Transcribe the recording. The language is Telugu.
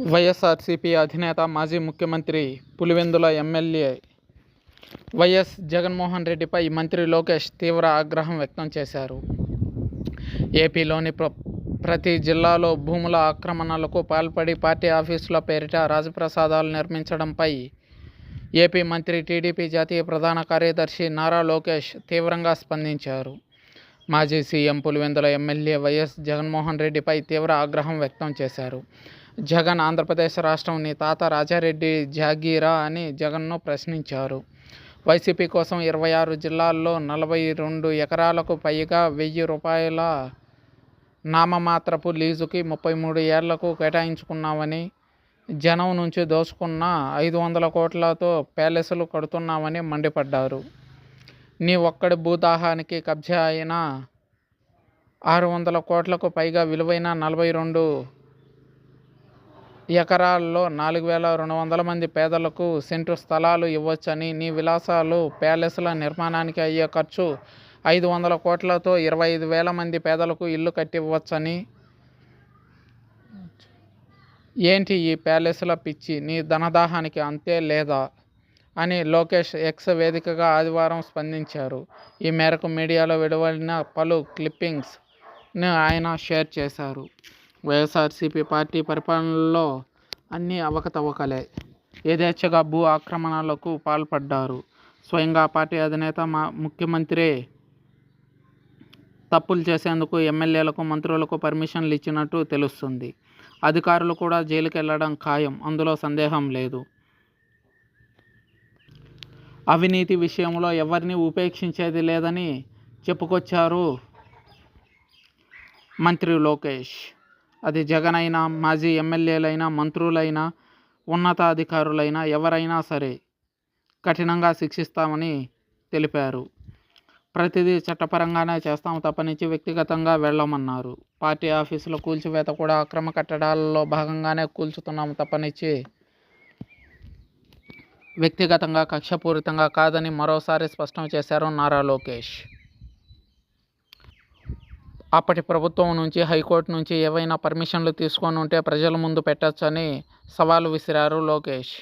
వైఎస్ఆర్సీపీ అధినేత మాజీ ముఖ్యమంత్రి పులివెందుల ఎమ్మెల్యే వైఎస్ జగన్మోహన్ రెడ్డిపై మంత్రి లోకేష్ తీవ్ర ఆగ్రహం వ్యక్తం చేశారు. ఏపీలోని ప్రతి జిల్లాలో భూముల ఆక్రమణలకు పాల్పడి పార్టీ ఆఫీసుల పేరిట రాజప్రసాదాలు నిర్మించడంపై ఏపీ మంత్రి, టీడీపీ జాతీయ ప్రధాన కార్యదర్శి నారా లోకేష్ తీవ్రంగా స్పందించారు. మాజీ CM Pulivendula MLA YS Jaganmohan రెడ్డిపై తీవ్ర ఆగ్రహం వ్యక్తం చేశారు. జగన్ ఆంధ్రప్రదేశ్ రాష్ట్రం నీ తాత రాజారెడ్డి జాగీరా అని జగన్ను ప్రశ్నించారు. వైసీపీ కోసం 26 జిల్లాల్లో 42 ఎకరాలకు పైగా ₹1000 నామమాత్రపు లీజుకి 33 ఏళ్లకు కేటాయించుకున్నామని, జనం నుంచి దోచుకున్న 500 కోట్లతో ప్యాలెస్లు కడుతున్నామని మండిపడ్డారు. నీ ఒక్కడి భూదాహానికి కబ్జా అయిన 600 కోట్లకు పైగా విలువైన 42 ఎకరాల్లో 4200 మంది పేదలకు సెంటు స్థలాలు ఇవ్వొచ్చని, నీ విలాసాలు ప్యాలెస్ల నిర్మాణానికి అయ్యే ఖర్చు 500 కోట్లతో 25,000 మంది పేదలకు ఇల్లు కట్టివ్వొచ్చని, ఏంటి ఈ ప్యాలెస్ల పిచ్చి, నీ ధనదాహానికి అంతే లేదా అని లోకేష్ ఎక్స్ వేదికగా ఆదివారం స్పందించారు. ఈ మేరకు మీడియాలో విడుదలైన పలు క్లిప్పింగ్స్ను ఆయన షేర్ చేశారు. వైఎస్ఆర్సీపీ పార్టీ పరిపాలనలో అన్ని అవకతవకలే. యథేచ్ఛగా భూ ఆక్రమణలకు పాల్పడ్డారు. స్వయంగా పార్టీ అధినేత ముఖ్యమంత్రే తప్పులు చేసేందుకు ఎమ్మెల్యేలకు, మంత్రులకు పర్మిషన్లు ఇచ్చినట్టు తెలుస్తుంది. అధికారులు కూడా జైలుకెళ్లడం ఖాయం, అందులో సందేహం లేదు. అవినీతి విషయంలో ఎవరిని ఉపేక్షించేది లేదని చెప్పుకొచ్చారు మంత్రి లోకేష్. అది జగన్ అయినా, మాజీ ఎమ్మెల్యేలైనా, మంత్రులైనా, ఉన్నతాధికారులైనా ఎవరైనా సరే కఠినంగా శిక్షిస్తామని తెలిపారు. ప్రతిదీ చట్టపరంగానే చేస్తాం తప్పనించి వ్యక్తిగతంగా వెళ్ళమన్నారు. పార్టీ ఆఫీసుల కూల్చివేత కూడా అక్రమ కట్టడాలలో భాగంగానే కూల్చుతున్నాము తప్పనించి వ్యక్తిగతంగా, కక్షపూరితంగా కాదని మరోసారి స్పష్టం చేశారు నారా లోకేష్. అప్పటి ప్రభుత్వం నుంచి, హైకోర్టు నుంచి ఏవైనా పర్మిషన్లు తీసుకొని ఉంటే ప్రజల ముందు పెట్టొచ్చని సవాలు విసిరారు లోకేష్.